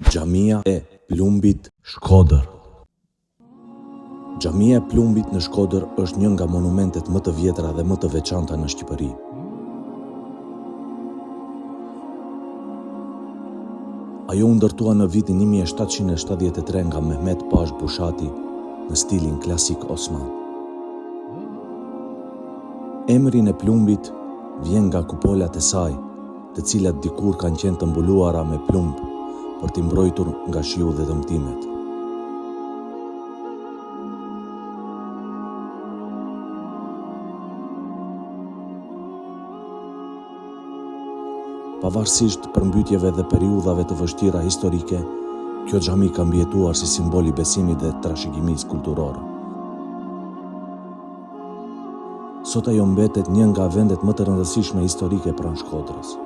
Xhamia e Plumbit, Shkodër. Xhamia e Plumbit në Shkodër është një nga monumentet më të vjetra dhe më të veçanta në Shqipëri. Ajo u ndërtua në vitin 1773 nga Mehmet Pash Bushati në stilin klasik osman. Emri e Plumbit vjen nga kupolat e saj, të cilat dikur kanë qenë të mbuluara me plumb për t'i mbrojtur nga shiu dhe dëmtimet. Pavarësisht përmbytjeve dhe periudhave të vështira historike, kjo xhami ka mbijetuar si simbol i besimit dhe trashëgimisë kulturore. Sot ajo mbetet një nga vendet më të rëndësishme historike pranë Shkodrës.